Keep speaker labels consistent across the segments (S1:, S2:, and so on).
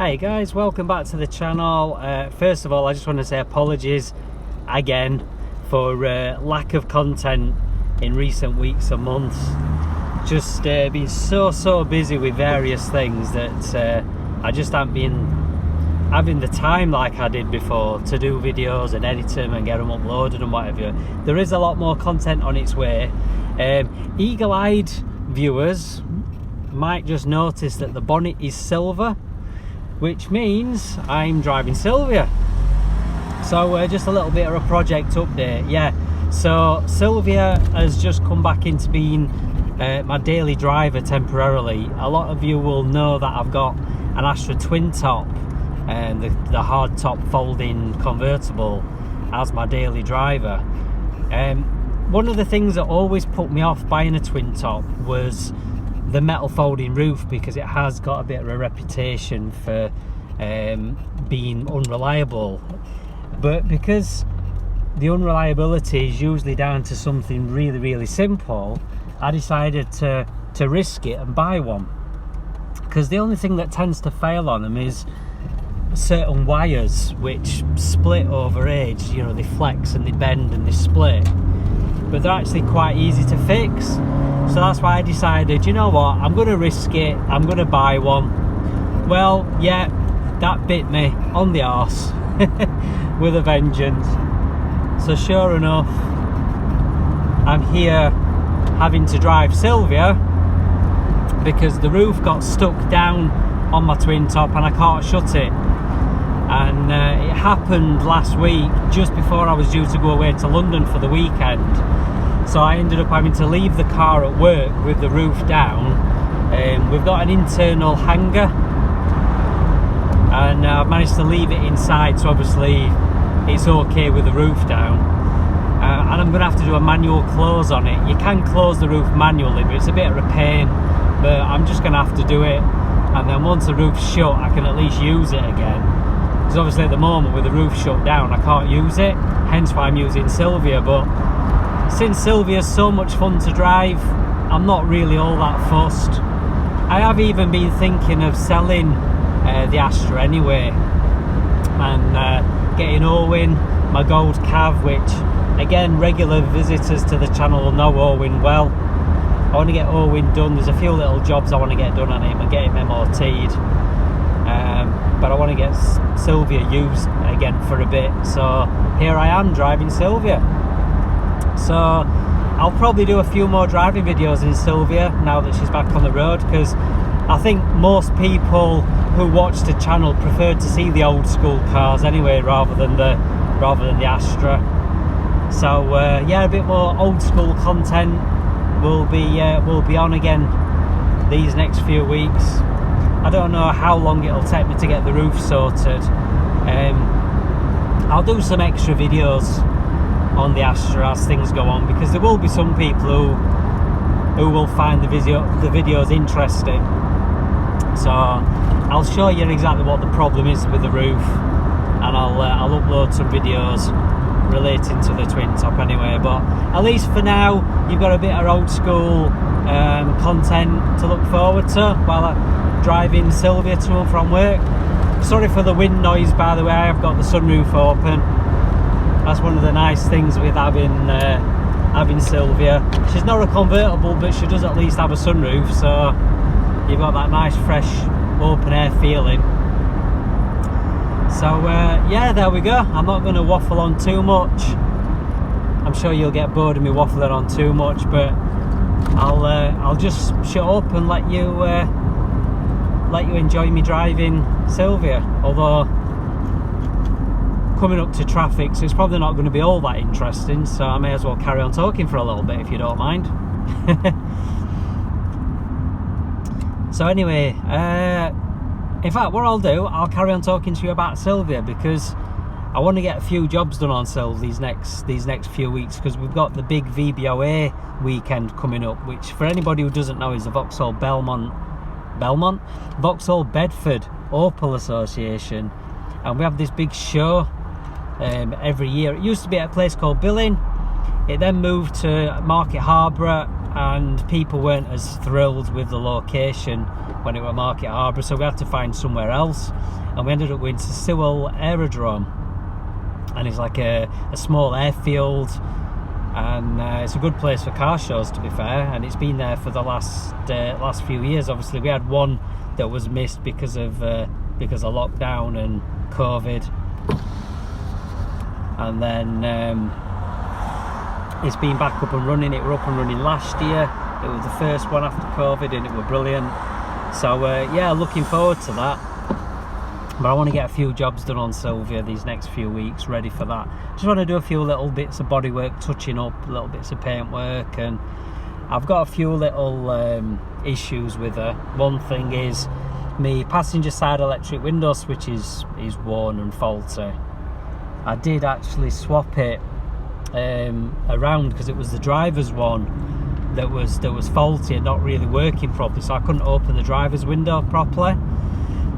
S1: Hey guys, welcome back to the channel. First of all, I just want to say apologies again for lack of content in recent weeks and months. Just been so busy with various things that I just haven't been having the time like I did before to do videos and edit them and get them uploaded and whatever. There is a lot more content on its way. Eagle-eyed viewers might just notice that the bonnet is silver, which means I'm driving Silvia. So just a little bit of a project update. Yeah, so Silvia has just come back into being my daily driver temporarily. A lot of you will know that I've got an Astra Twintop and the hard top folding convertible as my daily driver. One of the things that always put me off buying a twin top was the metal folding roof, because it has got a bit of a reputation for being unreliable. But because the unreliability is usually down to something really simple, I decided to risk it and buy one, because the only thing that tends to fail on them is certain wires which split over age. You know, they flex and they bend and they split, but they're actually quite easy to fix. So that's why I decided, you know what, I'm going to risk it, I'm going to buy one. Well, yeah, that bit me on the arse with a vengeance. So sure enough, I'm here having to drive Silvia because the roof got stuck down on my twin top and I can't shut it. And it happened last week just before I was due to go away to London for the weekend. So I ended up having to leave the car at work with the roof down. We've got an internal hangar and I've managed to leave it inside, so obviously it's okay with the roof down. And I'm going to have to do a manual close on it. You can close the roof manually, but it's a bit of a pain. But I'm just going to have to do it, and then once the roof's shut I can at least use it again. Because obviously at the moment with the roof shut down I can't use it, hence why I'm using Silvia. But since Silvia's so much fun to drive, I'm not really all that fussed. I have even been thinking of selling the Astra anyway, and getting Owen, my gold Cav, which again, regular visitors to the channel will know Owen well. I want to get Owen done. There's a few little jobs I want to get done on him and get him MOT'd. But I want to get Silvia used again for a bit. So here I am driving Silvia. So I'll probably do a few more driving videos in Silvia now that she's back on the road, because I think most people who watch the channel prefer to see the old school cars anyway, rather than the Astra. So yeah, a bit more old school content will be on again these next few weeks. I don't know how long it'll take me to get the roof sorted. I'll do some extra videos on the Astra as things go on, because there will be some people who will find the videos interesting. So I'll show you exactly what the problem is with the roof, and I'll upload some videos relating to the twin top anyway. But at least for now you've got a bit of old school content to look forward to while I'm driving Silvia to and from work. Sorry for the wind noise, by the way. I've got the sunroof open. That's one of the nice things with having Silvia. She's not a convertible, but she does at least have a sunroof, so you've got that nice fresh open air feeling. So yeah, there we go. I'm not going to waffle on too much. I'm sure you'll get bored of me waffling on too much, but I'll just shut up and let you enjoy me driving Silvia. Although coming up to traffic, so it's probably not going to be all that interesting, so I may as well carry on talking for a little bit if you don't mind. So anyway, in fact, what I'll do, I'll carry on talking to you about Silvia, because I want to get a few jobs done on Silvia these next few weeks, because we've got the big Vboa weekend coming up, which for anybody who doesn't know is the Vauxhall Vauxhall Bedford Opel Association, and we have this big show every year. It used to be at a place called Billing. It then moved to Market Harborough, and people weren't as thrilled with the location when it was Market Harborough, so we had to find somewhere else, and we ended up going to Sewell Aerodrome, and it's like a small airfield, and it's a good place for car shows, to be fair, and it's been there for the last few years. Obviously we had one that was missed because of lockdown and COVID, and then it's been back up and running. It was up and running last year. It was the first one after COVID, and it was brilliant. So yeah, looking forward to that. But I want to get a few jobs done on Silvia these next few weeks, ready for that. Just want to do a few little bits of bodywork, touching up, little bits of paint work, and I've got a few little issues with her. One thing is my passenger side electric window switch is worn and faulty. I did actually swap it around because it was the driver's one that was faulty and not really working properly, so I couldn't open the driver's window properly.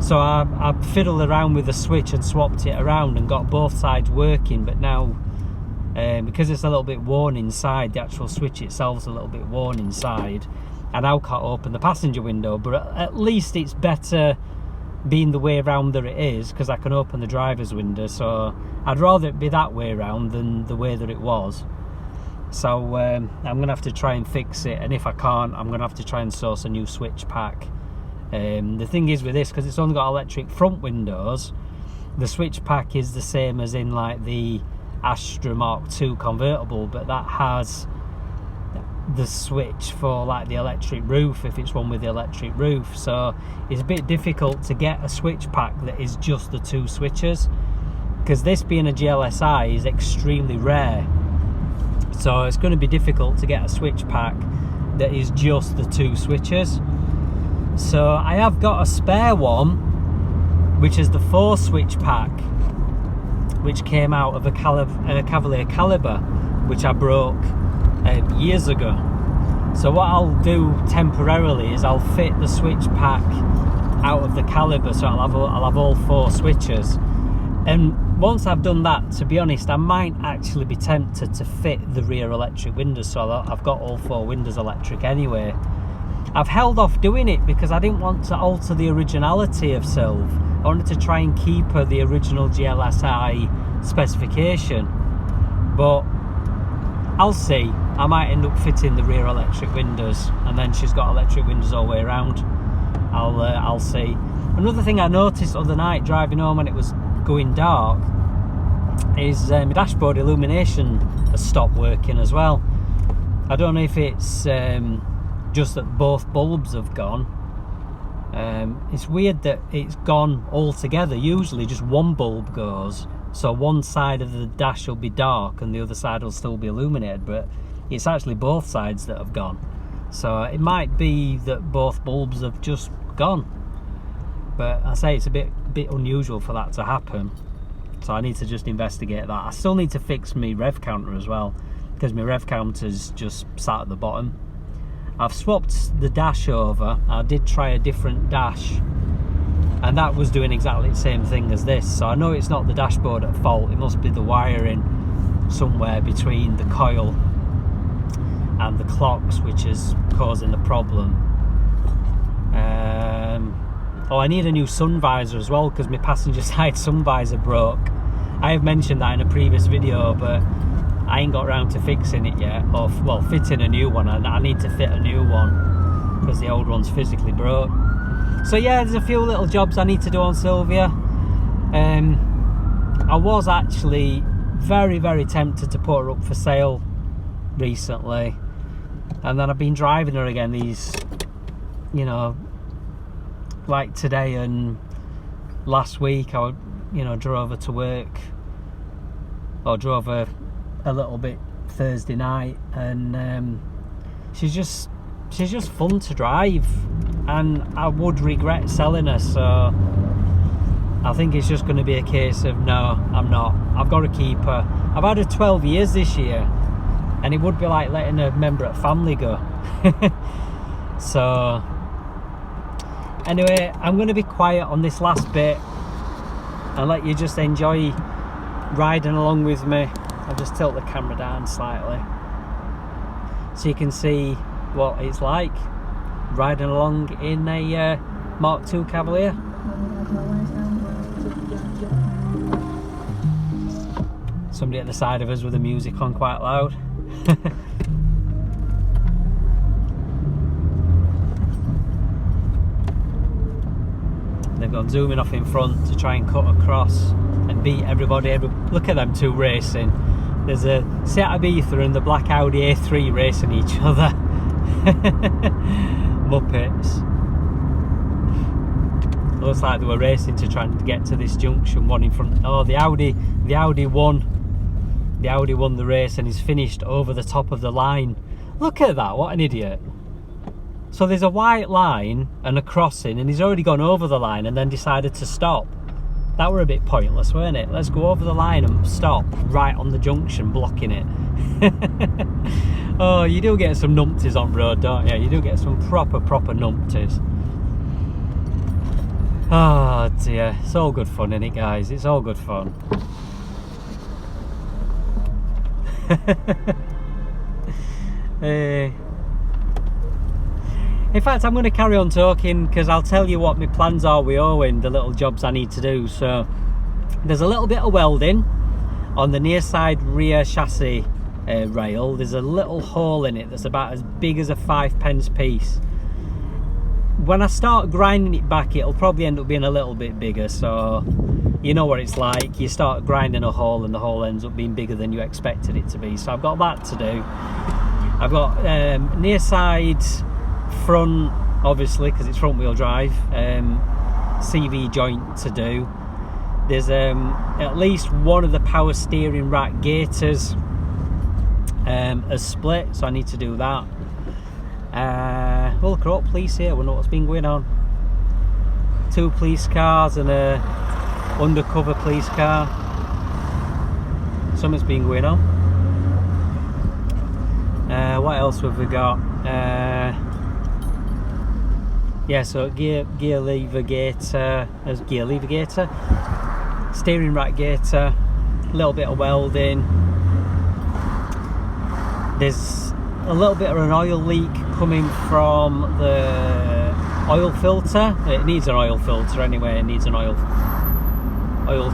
S1: So I fiddled around with the switch and swapped it around and got both sides working, but now because it's a little bit worn inside, the actual switch itself's a little bit worn inside, I now can't open the passenger window. But at least it's better being the way around that it is, because I can open the driver's window. So I'd rather it be that way around than the way that it was. So I'm gonna have to try and fix it, and if I can't, I'm gonna have to try and source a new switch pack. The thing is with this, because it's only got electric front windows, the switch pack is the same as in like the Astra Mark II convertible, but that has the switch for like the electric roof if it's one with the electric roof. So it's a bit difficult to get a switch pack that is just the two switches, because this being a GLSI is extremely rare, so it's going to be difficult to get a switch pack that is just the two switches. So I have got a spare one, which is the 4 switch pack, which came out of a Cavalier Caliber, which I broke years ago. So what I'll do temporarily is I'll fit the switch pack out of the Caliber, so I'll have all 4 switches. And once I've done that, to be honest, I might actually be tempted to fit the rear electric windows, so I've got all 4 windows electric anyway. I've held off doing it because I didn't want to alter the originality of Silv. I wanted to try and keep her the original GLSI specification, but I'll see. I might end up fitting the rear electric windows, and then she's got electric windows all the way around. I'll see. Another thing I noticed the other night driving home when it was going dark is my dashboard illumination has stopped working as well. I don't know if it's just that both bulbs have gone. It's weird that it's gone altogether. Usually just one bulb goes, so one side of the dash will be dark and the other side will still be illuminated, but it's actually both sides that have gone. So it might be that both bulbs have just gone, but I say it's a bit unusual for that to happen, so I need to just investigate that. I still need to fix my rev counter as well, because my rev counter's just sat at the bottom. I've swapped the dash over. I did try a different dash, and that was doing exactly the same thing as this, so I know it's not the dashboard at fault. It must be the wiring somewhere between the coil and the clocks which is causing the problem. Oh, I need a new sun visor as well, because my passenger side sun visor broke. I have mentioned that in a previous video, but I ain't got around to fixing it yet, or well, fitting a new one. I need to fit a new one because the old one's physically broke. So yeah, there's a few little jobs I need to do on Silvia. I was actually very tempted to put her up for sale recently, and then I've been driving her again these, you know, like today and last week. I drove her to work, or drove her a little bit Thursday night, and she's just fun to drive, and I would regret selling her. So I think it's just going to be a case of no, I'm not. I've got to keep her. I've had her 12 years this year, and it would be like letting a member of family go. So anyway, I'm going to be quiet on this last bit and let you just enjoy riding along with me. I'll just tilt the camera down slightly. so you can see what it's like riding along in a Mark II Cavalier. Somebody at the side of us with the music on quite loud. They've gone zooming off in front to try and cut across and beat everybody. Look at them two racing. There's a Seat Ibiza and the black Audi A3 racing each other. Muppets. Looks like they were racing to try and get to this junction, one in front. Oh, the Audi won. The Audi won the race and is finished over the top of the line. Look at that, what an idiot. So there's a white line and a crossing, and he's already gone over the line and then decided to stop. That were a bit pointless, weren't it? Let's go over the line and stop right on the junction, blocking it. Oh, you do get some numpties on road, don't you? You do get some proper numpties. Oh dear, it's all good fun, isn't it, guys? It's all good fun. In fact, I'm going to carry on talking because I'll tell you what my plans are with Owen, the little jobs I need to do. So there's a little bit of welding on the near side rear chassis rail. There's a little hole in it that's about as big as a 5p piece. When I start grinding it back, it'll probably end up being a little bit bigger. So you know what it's like, you start grinding a hole and the hole ends up being bigger than you expected it to be. So I've got that to do. I've got near side front, obviously, because it's front wheel drive, CV joint to do. There's at least one of the power steering rack gaiters has split, so I need to do that. We'll look up police here, we'll know what's been going on. 2 police cars and a undercover police car. Something's been going on. What else have we got? Yeah, so gear lever gaiter, steering rack gaiter, a little bit of welding. There's a little bit of an oil leak coming from the oil filter. It needs an oil filter anyway, it needs an oil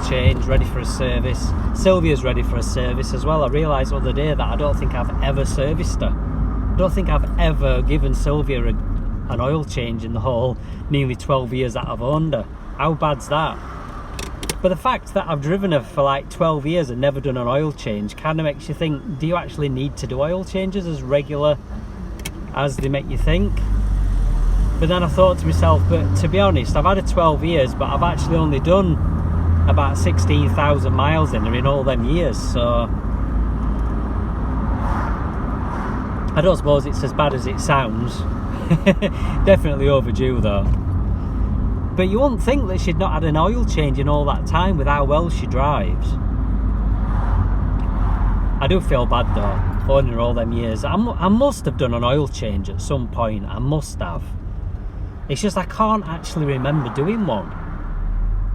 S1: change, ready for a service. Silvia's ready for a service as well. I realised the other day that I don't think I've ever serviced her. I don't think I've ever given Silvia an oil change in the whole nearly 12 years that I've owned her. How bad's that? But the fact that I've driven her for like 12 years and never done an oil change kind of makes you think, do you actually need to do oil changes as regular as they make you think? But then I thought to myself, but to be honest, I've had her 12 years, but I've actually only done about 16,000 miles in her in all them years, so I don't suppose it's as bad as it sounds. Definitely overdue though. But you wouldn't think that she'd not had an oil change in all that time with how well she drives. I do feel bad though, owning her all them years. I must have done an oil change at some point, I must have. It's just I can't actually remember doing one.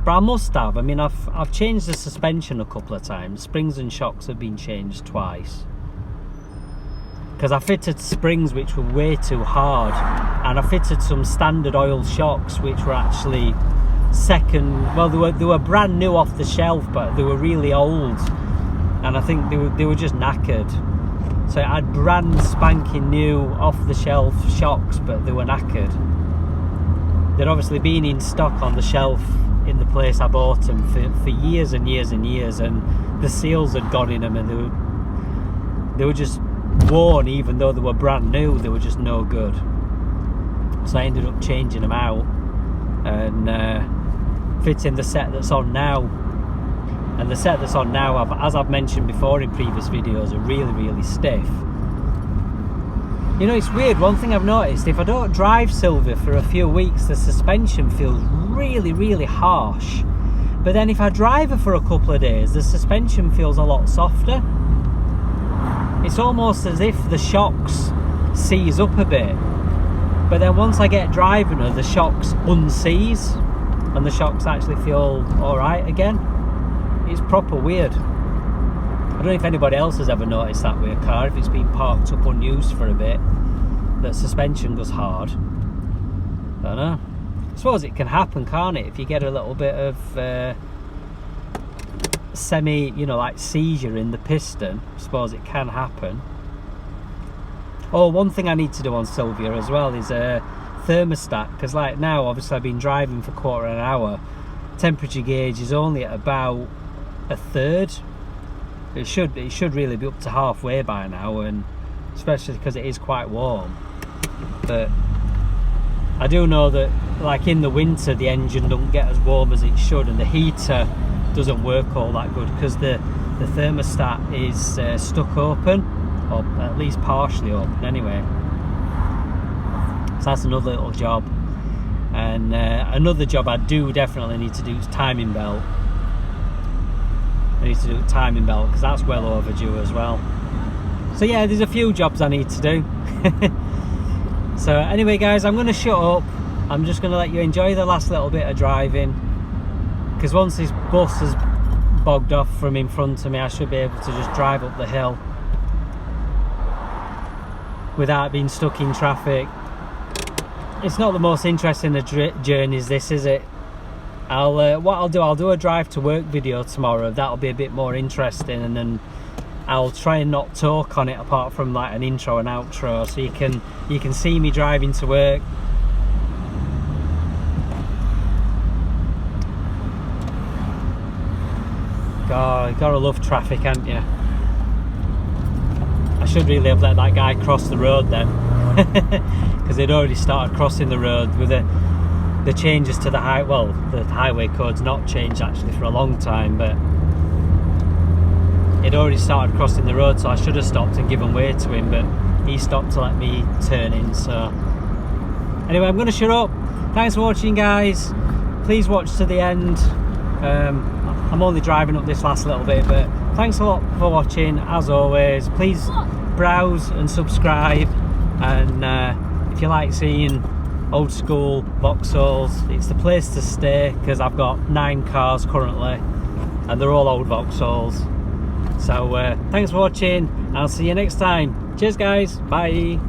S1: But I must have. I mean, I've changed the suspension a couple of times. Springs and shocks have been changed twice. Because I fitted springs which were way too hard, and I fitted some standard oil shocks which were actually second. Well, they were brand new off the shelf, but they were really old, and I think they were just knackered. So I had brand spanking new off the shelf shocks, but they were knackered. They'd obviously been in stock on the shelf in the place I bought them for years and years and years, and the seals had gone in them, and they were just worn. Even though they were brand new, they were just no good. So I ended up changing them out and fitting the set that's on now. And the set that's on now, as I've mentioned before in previous videos, are really stiff. You know, it's weird, one thing I've noticed, if I don't drive Silvia for a few weeks, the suspension feels really harsh. But then if I drive her for a couple of days, the suspension feels a lot softer. It's almost as if the shocks seize up a bit, but then once I get driving her, the shocks unseize and the shocks actually feel alright again. It's proper weird. I don't know if anybody else has ever noticed that with a car, if it's been parked up unused for a bit, that suspension goes hard. Don't know. I suppose it can happen, can't it? If you get a little bit of semi, you know, like seizure in the piston, I suppose it can happen. Oh, one thing I need to do on Silvia as well is a thermostat, because like now, obviously I've been driving for quarter of an hour, temperature gauge is only at about a third. It should really be up to halfway by now, and especially because it is quite warm. But I do know that like in the winter the engine don't get as warm as it should, and the heater doesn't work all that good because the thermostat is stuck open, or at least partially open anyway. So that's another little job. And another job I do definitely need to do is timing belt. I need to do a timing belt because that's well overdue as well. So yeah, there's a few jobs I need to do. So anyway guys, I'm going to shut up. I'm just going to let you enjoy the last little bit of driving, because once this bus has bogged off from in front of me, I should be able to just drive up the hill without being stuck in traffic. It's not the most interesting of journeys this, is it? What I'll do a drive to work video tomorrow. That'll be a bit more interesting, and then I'll try and not talk on it apart from like an intro and outro, so you can see me driving to work. God, you gotta love traffic, haven't you? I should really have let that guy cross the road then, because they'd already started crossing the road with the changes to the the highway code's not changed actually for a long time, but he'd already started crossing the road, so I should have stopped and given way to him, but he stopped to let me turn in. So anyway, I'm going to shut up. Thanks for watching guys, please watch to the end. I'm only driving up this last little bit, but thanks a lot for watching. As always, please browse and subscribe, and if you like seeing old school Vauxhalls, it's the place to stay, because I've got 9 cars currently and they're all old Vauxhalls. So thanks for watching, I'll see you next time. Cheers guys, bye.